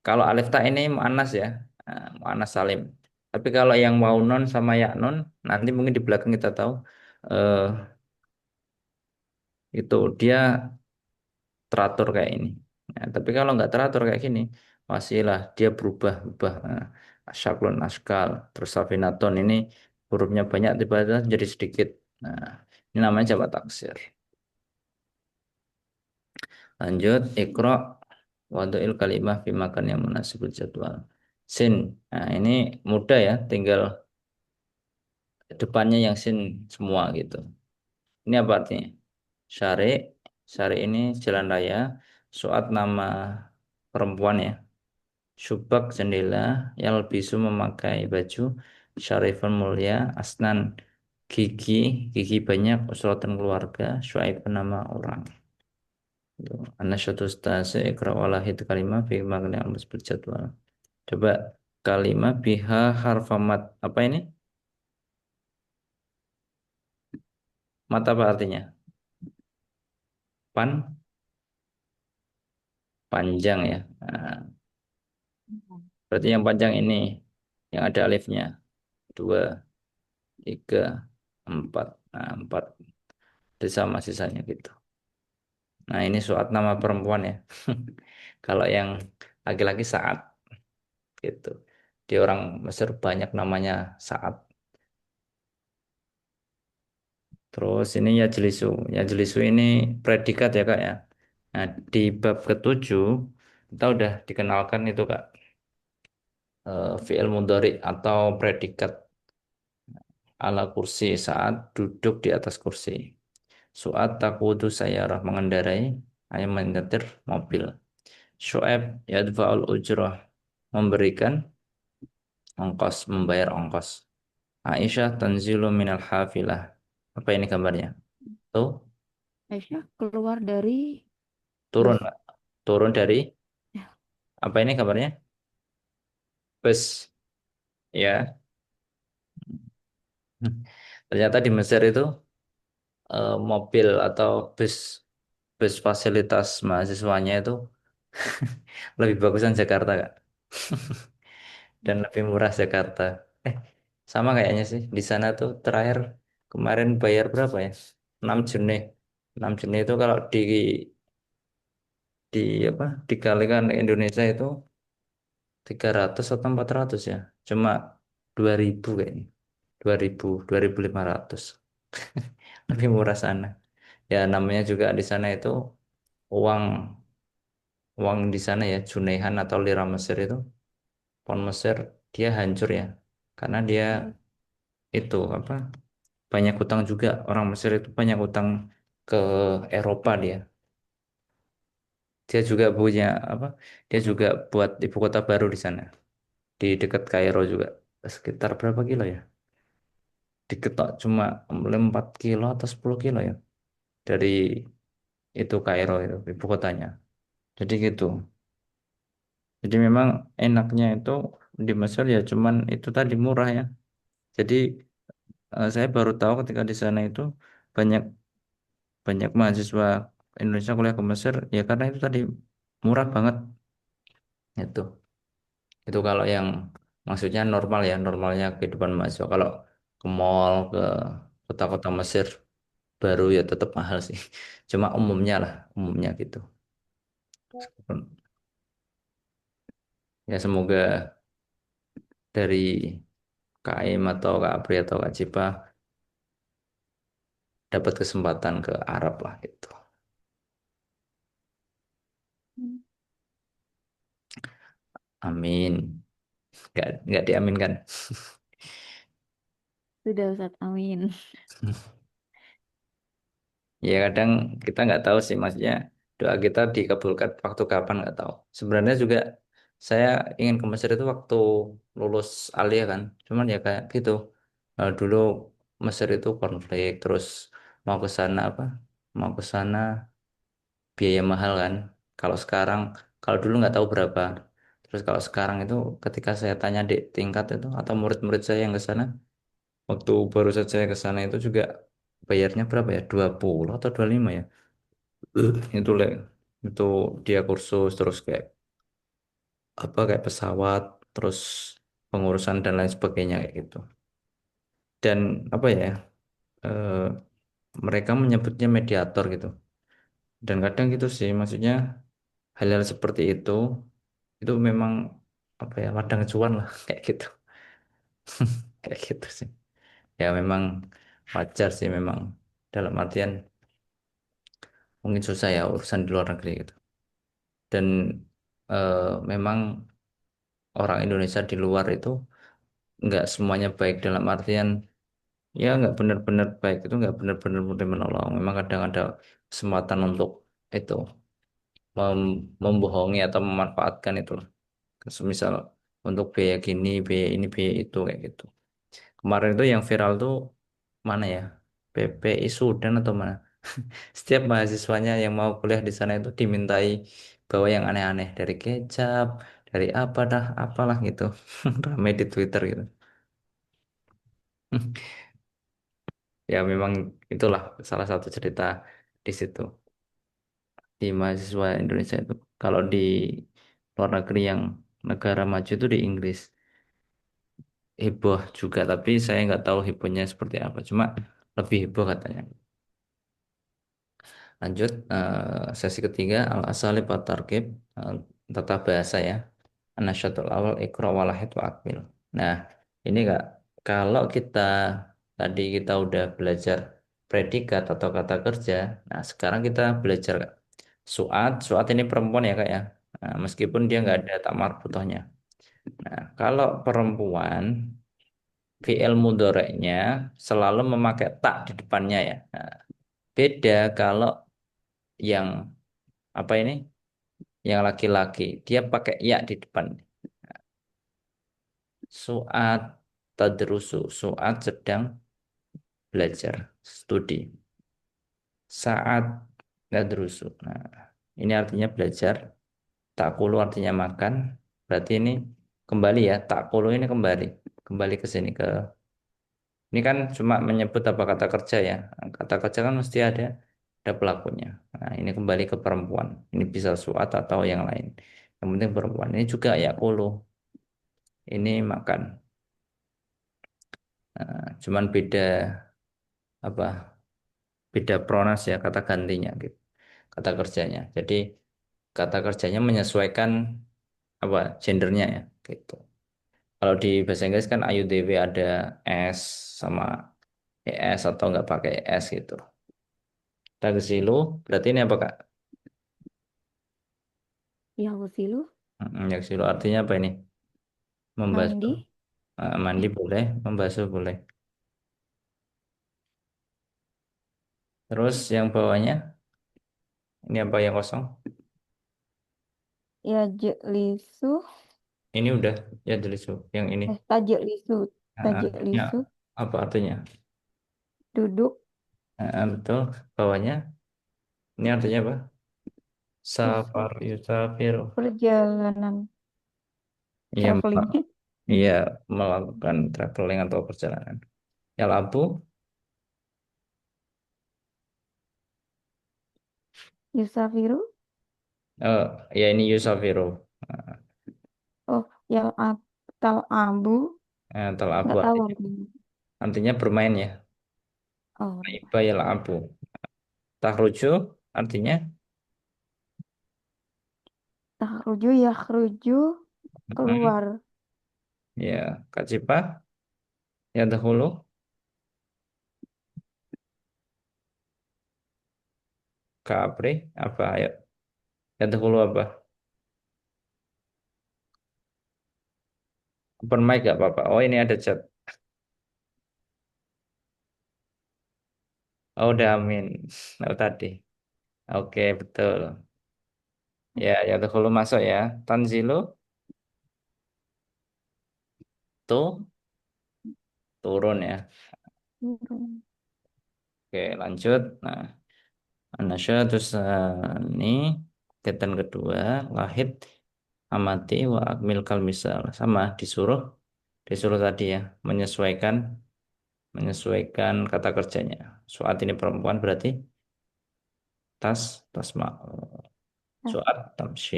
kalau alif ta ini muannas ya, muannas salim. Tapi kalau yang waw non sama ya non, nanti mungkin di belakang kita tahu eh, itu dia teratur kayak ini. Nah, tapi kalau nggak teratur kayak gini, pastilah dia berubah. Nah, syaklun askal, terus safinaton ini hurufnya banyak tiba-tiba jadi sedikit. Nah, ini namanya jamak taksir. Lanjut, ikro wadu'il kalimah fi makan yang munasibul jadwal. Sin. Nah, ini mudah ya, tinggal depannya yang sin semua gitu. Ini apa artinya? Syari, Syari ini jalan raya. Suat nama perempuan ya. Syubak jendela. Yalbisu memakai baju. Syarifun mulia. Asnan gigi, gigi banyak. Usratan keluarga. Syuaib nama orang. Anasyatu stase ikra walahid kalimah fi magna al berjadwal. Coba kalimat biha harfamat. Apa ini? Mat apa artinya? Pan, panjang ya. Nah, berarti yang panjang ini yang ada alifnya. Dua, tiga, empat. Nah, empat. Itu sama sisanya gitu. Nah, ini suat nama perempuan ya. Kalau yang laki-laki saat gitu. Di orang Mesir banyak namanya saat. Terus ini ya jelisu. Ya jelisu ini predikat ya Kak ya. Nah, di bab ketujuh kita udah dikenalkan itu Kak. Fi'il mudhari atau predikat ala kursi saat duduk di atas kursi. Suat takudu sayyarah mengendarai ayam menyetir mobil. Syu'aib yadfa'ul ujrah memberikan ongkos, membayar ongkos. Aisyah tanzilu minal hafilah. Apa ini gambarnya? Tuh, Aisyah keluar dari turun, bus. Pak. Turun dari Ya, apa ini gambarnya? Bus, ya. Ternyata di Mesir itu mobil atau bus fasilitas mahasiswanya itu lebih bagusan Jakarta, Kak. Dan lebih murah Jakarta. Eh, sama kayaknya sih. Di sana tuh terakhir kemarin bayar berapa ya? 6 Juni. 6 Juni itu kalau di apa dikalikan Indonesia itu 300 atau 400 ya. Cuma 2.000 kayaknya. 2.000, 2.500. Lebih murah sana. Ya namanya juga di sana itu uang uang di sana ya Junehan atau lira Mesir itu pound Mesir dia hancur ya. Karena dia iya. itu apa banyak utang juga orang Mesir itu banyak utang ke Eropa dia. Dia juga punya apa? Dia juga buat ibu kota baru di sana, di dekat Kairo juga. Sekitar berapa kilo ya? Diketok cuma 4 kilo atau 10 kilo ya dari itu Kairo itu ibu kotanya. Jadi gitu. Jadi memang enaknya itu di Mesir ya cuman itu tadi murah ya. Jadi saya baru tahu ketika di sana itu banyak banyak mahasiswa Indonesia kuliah ke Mesir ya karena itu tadi murah banget itu. Itu kalau yang maksudnya normal ya, normalnya kehidupan mahasiswa. Kalau ke mall, ke kota-kota Mesir baru ya tetap mahal sih. Cuma umumnya lah, umumnya gitu. Ya semoga dari KM atau Kak Apri atau Kak Cipa dapat kesempatan ke Arab lah gitu. Amin. Nggak diaminkan. Sudah Ustadz, amin. Ya kadang kita nggak tahu sih maksudnya doa kita dikabulkan waktu kapan nggak tahu. Sebenarnya juga saya ingin ke Mesir itu waktu lulus aliyah kan. Cuman ya kayak gitu. Dulu Mesir itu konflik terus mau ke sana apa? Mau ke sana biaya mahal kan. Kalau sekarang kalau dulu nggak tahu berapa. Terus kalau sekarang itu ketika saya tanya di tingkat itu atau murid-murid saya yang ke sana waktu baru saja saya ke sana itu juga bayarnya berapa ya? 20 atau 25 ya? Itu itu dia kursus terus kayak apa kayak pesawat terus pengurusan dan lain sebagainya kayak gitu dan apa ya eh, mereka menyebutnya mediator gitu dan kadang gitu sih maksudnya hal-hal seperti itu memang apa ya ladang cuan lah kayak gitu kayak gitu sih ya memang wajar sih memang dalam artian mungkin susah ya urusan di luar negeri gitu dan memang orang Indonesia di luar itu nggak semuanya baik dalam artian ya nggak benar-benar baik itu nggak benar-benar murni menolong memang kadang ada kesempatan untuk itu membohongi atau memanfaatkan itu misal untuk biaya gini biaya ini biaya itu kayak gitu kemarin itu yang viral tuh mana ya PPI Sudan atau mana setiap mahasiswanya yang mau kuliah di sana itu dimintai bawa yang aneh-aneh dari kecap dari apa dah apalah gitu ramai di Twitter gitu ya memang itulah salah satu cerita di situ di mahasiswa Indonesia itu kalau di luar negeri yang negara maju itu di Inggris heboh juga tapi saya nggak tahu hebohnya seperti apa cuma lebih heboh katanya lanjut sesi ketiga al-asalib wa tarkib tata bahasa ya anasyatul awal ikra walahid wa akmil nah ini kak kalau kita tadi kita udah belajar predikat atau kata kerja nah sekarang kita belajar Kak. Suat ini perempuan ya kak ya. Nah, meskipun dia nggak ada tak marbutohnya. Nah, kalau perempuan, fi'il mudhoreknya selalu memakai tak di depannya ya. Nah, beda kalau yang apa ini? Yang laki-laki, dia pakai ya di depan. Suat tadrusu, suat sedang belajar, studi. Saat tadrusu. Nah, ini artinya belajar. Takulu artinya makan. Berarti ini kembali ya. Takulu ini kembali ke sini ke. Ini kan cuma menyebut apa kata kerja ya. Nah, kata kerja kan mesti ada pelakunya. Nah, ini kembali ke perempuan. Ini bisa suat atau yang lain. Yang penting perempuan. Ini juga ya kulu. Ini makan. Nah, cuman beda apa? Beda pronas ya kata gantinya gitu. Kata kerjanya. Jadi kata kerjanya menyesuaikan apa gendernya ya gitu. Kalau di bahasa Inggris kan AUDW ada S sama ES atau nggak pakai S gitu. Tagzilu berarti ini apa Kak? Ya wasilu, Yaksilu artinya apa ini? Membasuh. mandi. Mandi boleh, membasuh boleh. Terus yang bawahnya, ini apa yang kosong? Ya jelisu, Ini udah ya jelas yang ini. tajelisu, Ah, ya, tajelisu, apa artinya? duduk, Betul. Bawahnya, ini artinya apa? yusaf, Safar, yusafir. perjalanan, Iya, traveling, iya melakukan traveling atau perjalanan. Yang abu, yusafiru, oh, ya ini yusafiru. Nah, oh, yang tal abu, tel abu nggak tahu artinya, artinya. artinya bermain ya. Oh, Iba ya abu. Tahruju artinya, takhruju, yakhruju, hmm, keluar, ya kacipa, ya dahulu, kapri, apa ayo, ya dahulu apa? Open mic gak apa-apa. Oh ini ada chat. Oh udah amin. Oh tadi. Oke betul. Ya dahulu masuk ya. Tanzilu tuh turun ya. turun, Oke lanjut. Nah, Anasya terus ini kegiatan kedua lahid amati wa akmil kal misal sama disuruh tadi ya menyesuaikan kata kerjanya. Suat ini perempuan berarti tasma tas, suat tamshi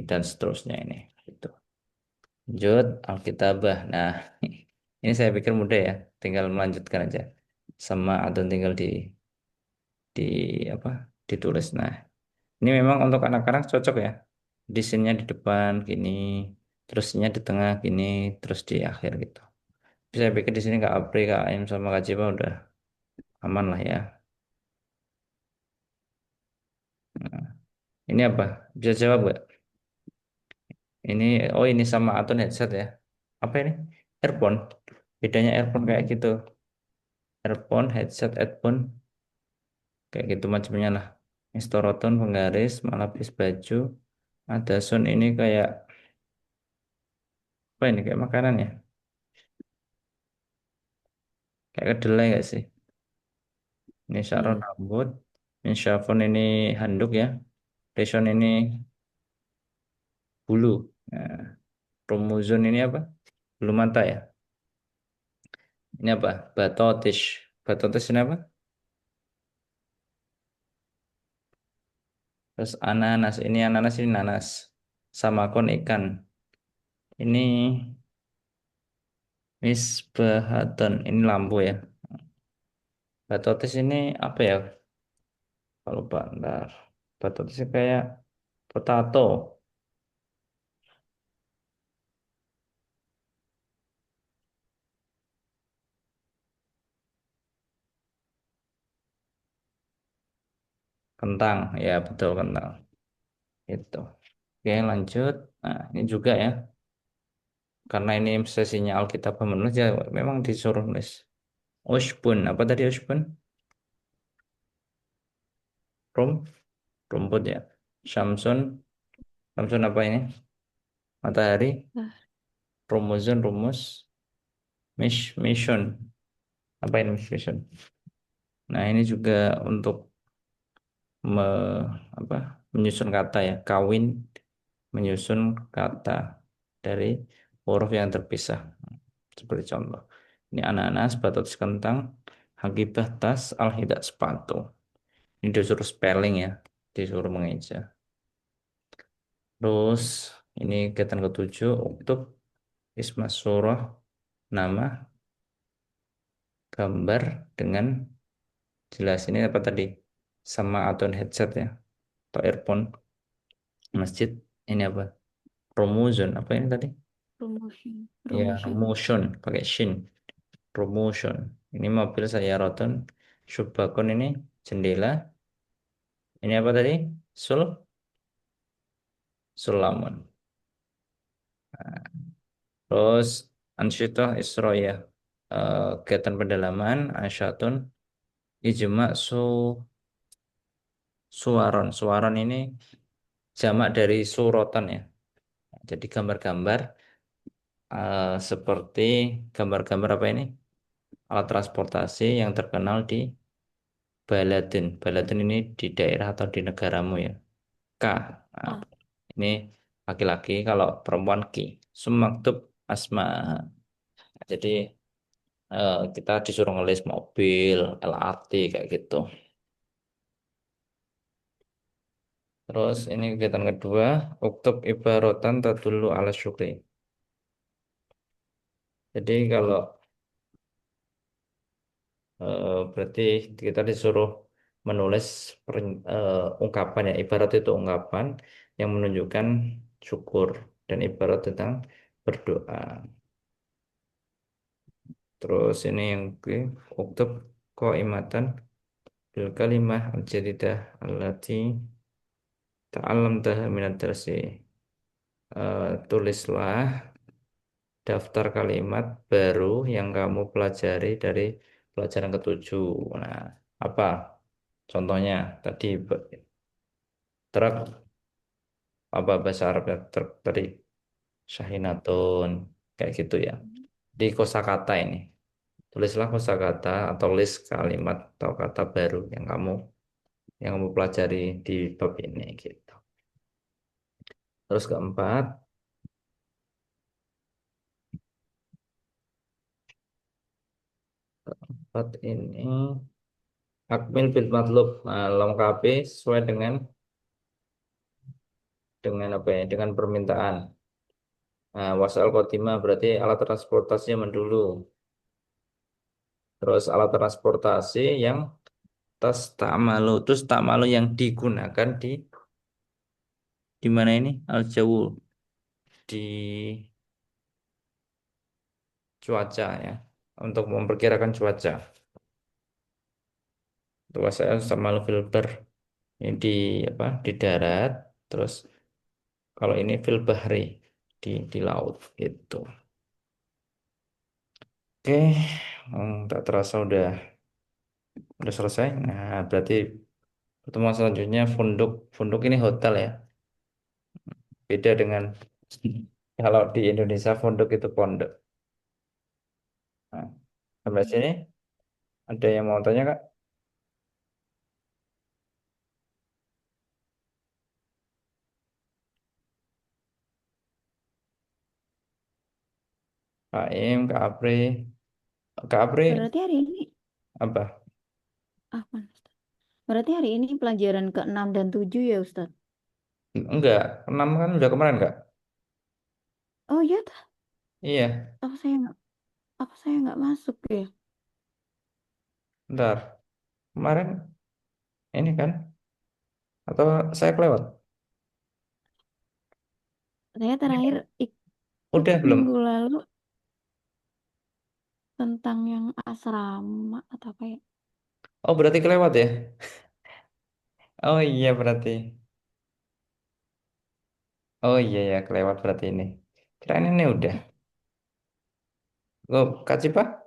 dan seterusnya ini. Gitu. Lanjut Alkitabah. Nah, ini saya pikir mudah ya, tinggal melanjutkan aja sama atau tinggal di apa ditulis. Nah, ini memang untuk anak-anak cocok ya. Di sininya di depan gini, terus sininya di tengah gini, terus di akhir gitu. Tapi saya pikir di sini Kak Apri, Kak Aim sama Kak Cipa udah aman lah ya. Nah, ini apa? Bisa jawab nggak? Ini oh ini sama Aton headset ya. Apa ini? Earphone. Bedanya earphone kayak gitu. Earphone, headset, headphone kayak gitu macamnya lah. Istoroton, penggaris, malapis baju, ada sound ini kayak apa ini kayak makanan ya? Kayak kedelai nggak sih? Ini Sharon iya, rambut. Ini Syafon ini handuk ya. Deson ini bulu. Nah, Romuzon ini apa? Bulu mata ya. Ini apa? Batotis. Batotis ini apa? Terus ananas. Ini ananas ini nanas. Samakon ikan. Ini misbahaton. Ini lampu ya. Batotis ini apa ya? Kalau ntar. Batotis ini kayak potato. Kentang. Ya betul kentang. Itu. Oke lanjut. Nah ini juga ya. Karena ini sesinya Alkitab menulis ya memang disuruh nulis. Ushbun. Apa tadi Ushbun? Rum. Rumput ya. Samsun. Samsun apa ini? Matahari. nah, Rumuzun. Rumus. Mission. Apa ini mission? Nah ini juga untuk me, apa, menyusun kata ya. Kawin menyusun kata dari huruf yang terpisah. Seperti contoh. Ini ananas, batatas kentang, hagibah tas, alhidak sepatu. Ini disuruh spelling ya, disuruh mengeja. Terus ini kegiatan ketujuh, untuk isma surah, nama, gambar dengan jelas. Ini apa tadi? Sama atau headset ya, atau earphone. Masjid, ini apa? Romuzon, apa ini tadi? promotion, Ya, promotion, motion, pakai shin. Promotion. Ini mobil saya roton. Subakon ini jendela. Ini apa tadi? Sul, Sulamun. Terus Ansyitah Isroya. Kegiatan pendalaman, Asyatun, Ijma Su. Suaron. Suaron ini jamak dari surotan ya. Jadi gambar-gambar seperti gambar-gambar apa ini? Alat transportasi yang terkenal di Baladin. Baladin ini di daerah atau di negaramu ya. K. Nah, Ah, ini laki-laki, kalau perempuan Ki. Sumaktub asma. Jadi kita disuruh ngelis mobil, LRT kayak gitu. Terus ini kegiatan kedua, uktub ibarotan tadullu ala syukri. Jadi kalau berarti kita disuruh menulis ungkapan ya, ibarat itu ungkapan yang menunjukkan syukur dan ibarat tentang berdoa. Terus ini yang ke uktub qaimatan bil kalimah al-jadidah allati ta'allamtaha minad darsi. Tulislah daftar kalimat baru yang kamu pelajari dari pelajaran ketujuh. Nah, apa contohnya tadi truk, apa bahasa Arabnya truk tadi syahinatun kayak gitu ya. Di kosakata ini tulislah kosakata atau list kalimat atau kata baru yang kamu pelajari di bab ini gitu. Terus keempat, empat ini akmil bil matlub. Nah, lengkapi sesuai dengan apa ya? Dengan permintaan. Nah, wasal khotimah berarti alat transportasi yang dulu. Terus alat transportasi yang tas tak malu yang digunakan di mana ini? Al jawu di cuaca ya. Untuk memperkirakan cuaca. Itu wasal sama filter ini di apa? Di darat. Terus kalau ini fil bahri di laut gitu. Oke, tak terasa udah selesai. Nah, berarti pertemuan selanjutnya funduk. Funduk ini hotel ya. Beda dengan kalau di Indonesia funduk itu pondok. Nah, sampai sini ada yang mau tanya Kak? Kak Im, Kak Apri. Kak Apri berarti hari ini apa? apa? Berarti hari ini pelajaran ke-6 dan 7 ya, Ustadz? Enggak, 6 kan udah kemarin Kak? Oh iya, tah. Iya, Apa saya nggak apa saya nggak masuk ya? bentar. Kemarin ini kan? Atau saya kelewat? Saya terakhir ikut Udah belum? minggu lalu tentang yang asrama atau apa ya? Oh berarti kelewat ya? Oh iya berarti. Oh iya ya kelewat berarti ini. Kirain ini udah. Oh, Kak Cipa,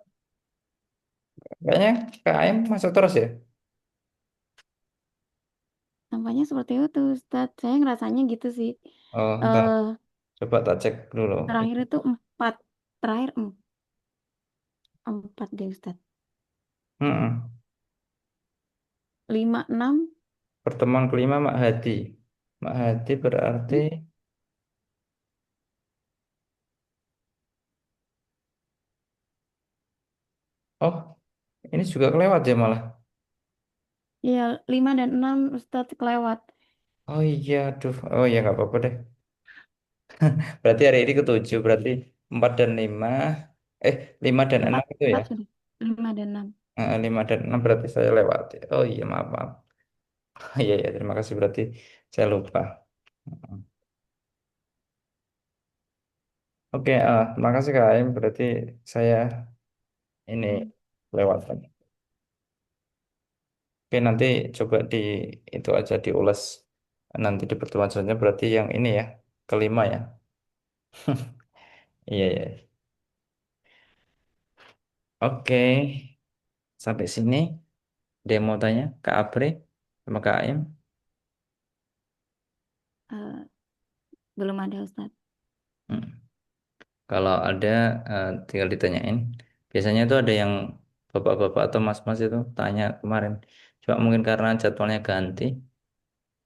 kayaknya Kak Aim masuk terus ya? Nampaknya seperti itu, Ustadz. Saya ngerasanya gitu sih. Oh, ntar eh coba tak cek dulu. Terakhir itu 4. Terakhir 4 deh, Ustadz. Hmm. 5, 6. Pertemuan kelima Mak Hadi. Mak Hadi berarti, oh ini juga kelewat ya malah. Iya, 5 dan 6 Ustadz kelewat. Oh iya, aduh. Oh iya nggak apa-apa deh. Berarti hari ini ketujuh, berarti 4 dan 5. 5 dan 6 4, itu ya. 4 sudah. 5 dan 6. 5 dan 6 berarti saya lewat. Oh iya maaf maaf. Iya ya terima kasih berarti saya lupa. Oke, terima kasih Kak Aim. Berarti saya ini Hmm. lewat. Oke, nanti coba itu aja diulas nanti di pertemuan selanjutnya berarti yang ini ya, kelima ya. Iya, iya. Oke, sampai sini demo tanya Kak Apri sama Kak Aim. Eh, belum ada Ustadz. Hmm. Kalau ada tinggal ditanyain. Biasanya itu ada yang bapak-bapak atau mas-mas itu tanya kemarin. Cuma mungkin karena jadwalnya ganti,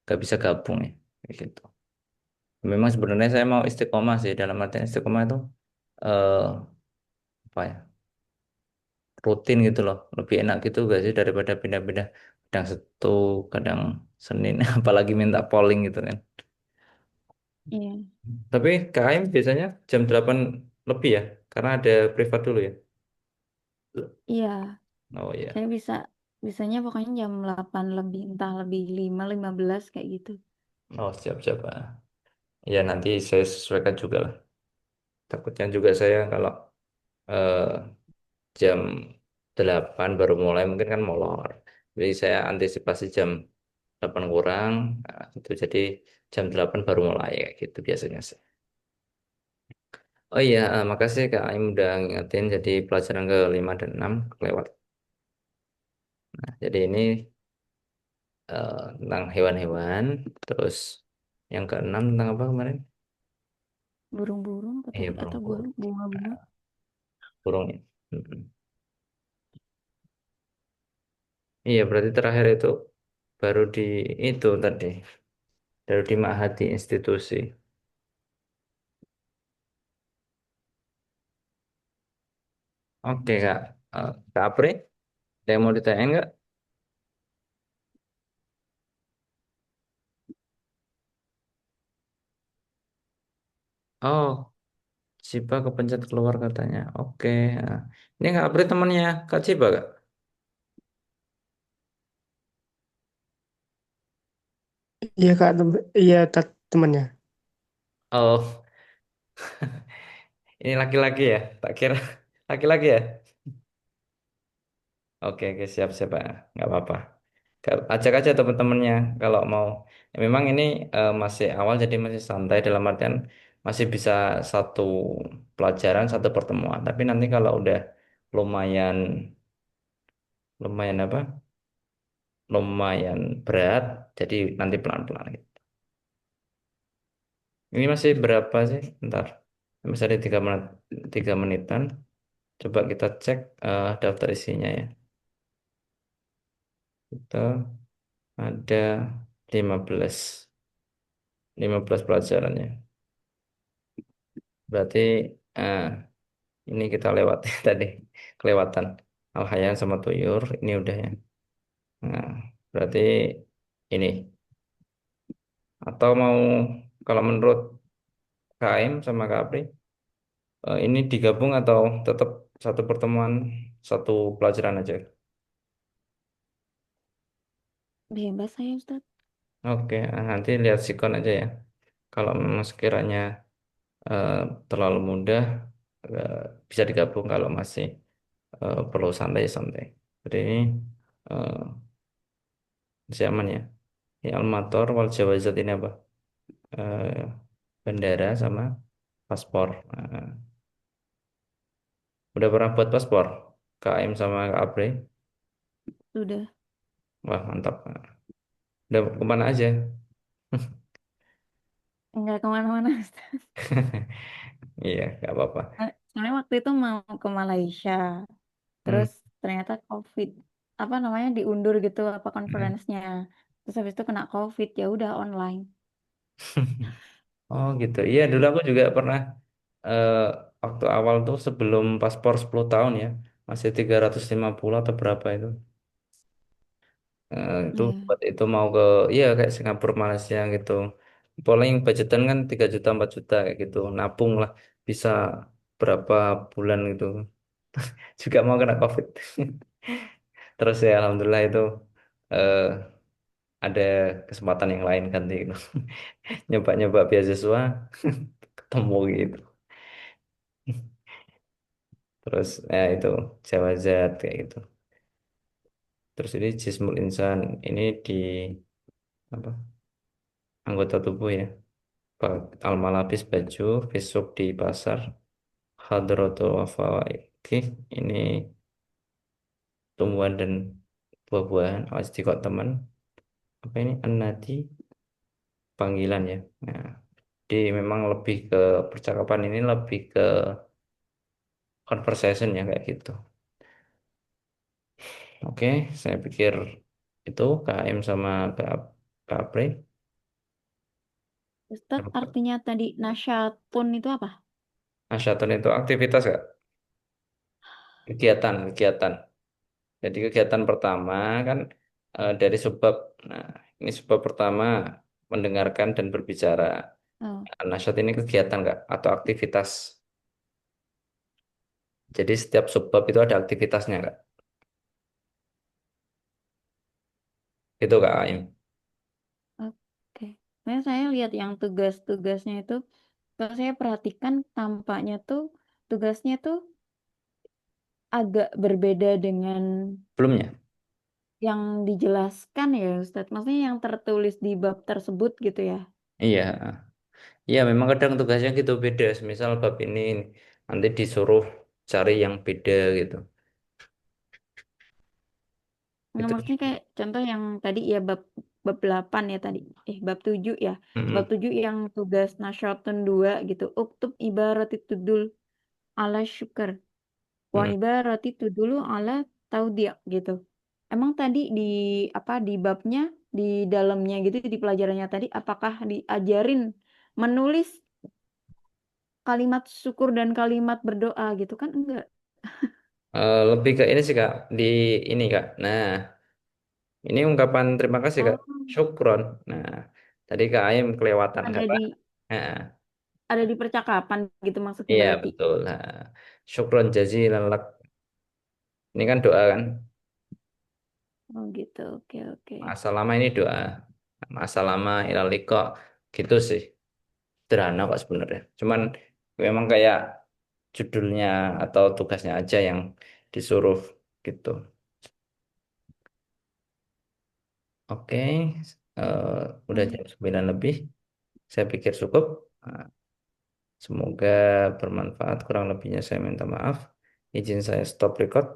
gak bisa gabung ya. Kayak gitu. Memang sebenarnya saya mau istiqomah sih. Dalam artian istiqomah itu eh apa ya? Rutin gitu loh. Lebih enak gitu gak sih daripada pindah-pindah. Kadang Sabtu, kadang Senin, apalagi minta polling gitu kan. Iya, Tapi KM biasanya jam 8 lebih ya, karena ada privat dulu ya. iya. Oh iya. Saya bisanya pokoknya jam 8 lebih, entah lebih 5, 15 kayak gitu. Oh siap-siap. Ya nanti saya sesuaikan juga lah. Takutnya juga saya kalau eh, jam 8 baru mulai mungkin kan molor. Jadi saya antisipasi jam 8 kurang, nah, itu jadi jam 8 baru mulai kayak gitu biasanya sih. Oh iya, makasih Kak Aim udah ngingetin jadi pelajaran ke 5 dan 6 kelewat. Jadi ini tentang hewan-hewan, terus yang keenam tentang apa kemarin? Burung-burung Iya, atau burung-burung. bunga-bunga. Burung ya. Mm-mm. Iya, berarti terakhir itu baru di itu tadi, baru di Ma'hadi institusi. Oke Kak, Kak Apri, ada yang mau ditanyain nggak? Oh, Ciba kepencet keluar katanya. Oke, nah. Ini Kak Apri temannya Kak Ciba Kak? Iya kak, iya temannya. Oh, ini laki-laki ya? Tak kira laki-laki ya? Oke, oke, siap, siap, Pak. Nggak apa-apa. Ajak aja teman-temannya kalau mau. Ya, memang ini masih awal, jadi masih santai dalam artian masih bisa satu pelajaran, satu pertemuan. Tapi nanti kalau udah lumayan, lumayan apa? Lumayan berat, jadi nanti pelan-pelan gitu. Ini masih berapa sih? Ntar. Masih ada 3 menit, 3 menitan. Coba kita cek daftar isinya ya. Kita ada 15. 15 pelajarannya. Berarti eh, ini kita lewati tadi kelewatan Al-Hayyan sama Tuyur ini udah ya. Nah, berarti ini atau mau kalau menurut KM sama Kak Apri ini digabung atau tetap satu pertemuan satu pelajaran aja. Bebas saya Ustadz. Oke, nanti lihat sikon aja ya. Kalau memang sekiranya eh, terlalu mudah eh, bisa digabung kalau masih perlu santai-santai. Jadi ini eh, masih aman ya. Ini almator wal jawazat ini apa? Eh, Bandara sama paspor. Udah pernah buat paspor? KM sama Kak Abre? Sudah. Wah mantap. Udah kemana aja? Enggak kemana-mana Ustadz. Iya, nggak apa-apa. Soalnya waktu itu mau ke Malaysia. Hmm. Terus ternyata COVID. Apa namanya diundur gitu apa konferensinya. Terus habis itu kena COVID. Ya udah online. Oh gitu. Iya dulu aku juga pernah eh, waktu awal tuh sebelum paspor 10 tahun ya. Masih 350 atau berapa itu. Itu Iya. buat itu mau ke iya kayak Singapura Malaysia gitu paling budgetan kan 3 juta 4 juta kayak gitu nabung lah bisa berapa bulan gitu juga mau kena COVID terus ya alhamdulillah itu eh, ada kesempatan yang lain kan gitu nyoba-nyoba beasiswa ketemu gitu terus ya itu Jawa Z kayak gitu terus ini Jismul Insan ini di apa anggota tubuh ya Al-Malabis baju, besok di pasar, Hadratul Fawaidih, ini tumbuhan dan buah-buahan, Al-Istiqot teman, apa ini, An-Nadi, panggilan ya. Nah, jadi memang lebih ke percakapan ini lebih ke conversation ya kayak gitu. Oke, saya pikir itu KM sama Kak Apri. Ustadz, artinya tadi nasyatun itu apa? Nasyatun itu aktivitas ya, kegiatan. Jadi kegiatan pertama kan dari sebab, nah ini sebab pertama mendengarkan dan berbicara. Oh, Nah, nasyat ini kegiatan nggak atau aktivitas. Jadi setiap sebab itu ada aktivitasnya nggak? Itu Kak Aim. oke. Saya lihat yang tugas-tugasnya itu, kalau saya perhatikan tampaknya tuh tugasnya tuh agak berbeda dengan Belumnya? yang dijelaskan ya Ustadz. Maksudnya yang tertulis di bab tersebut gitu ya. Iya. Iya memang kadang tugasnya gitu beda. Misal bab ini nanti disuruh cari yang beda gitu. Nah, Itu. maksudnya kayak contoh yang tadi ya bab bab 8 ya tadi. Bab 7 ya. Bab Mm-mm. 7 yang tugas nasyatun 2 gitu. Uktub ibarati tudul ala syukur. Wa Mm. ibarati tudulu ala taudia gitu. Emang tadi di apa di babnya di dalamnya gitu di pelajarannya tadi apakah diajarin menulis kalimat syukur dan kalimat berdoa gitu kan enggak? Lebih ke ini sih Kak, di ini Kak. Nah, ini ungkapan terima kasih Kak. Oh, Syukron. Nah, tadi Kak Aim kelewatan ada kata. di Nah, ada di percakapan gitu maksudnya iya berarti. betul. Nah, syukron jazilan lak. Ini kan doa kan. Oh gitu. Oke, oke. Assalamu ini doa. Assalamu ilal liqa. Gitu sih. Sederhana kok sebenarnya. Cuman memang kayak judulnya atau tugasnya aja yang disuruh gitu. Oke, eh, udah Hmm. jam 9 lebih. Saya pikir cukup. Nah, semoga bermanfaat. Kurang lebihnya saya minta maaf. Izin saya stop record.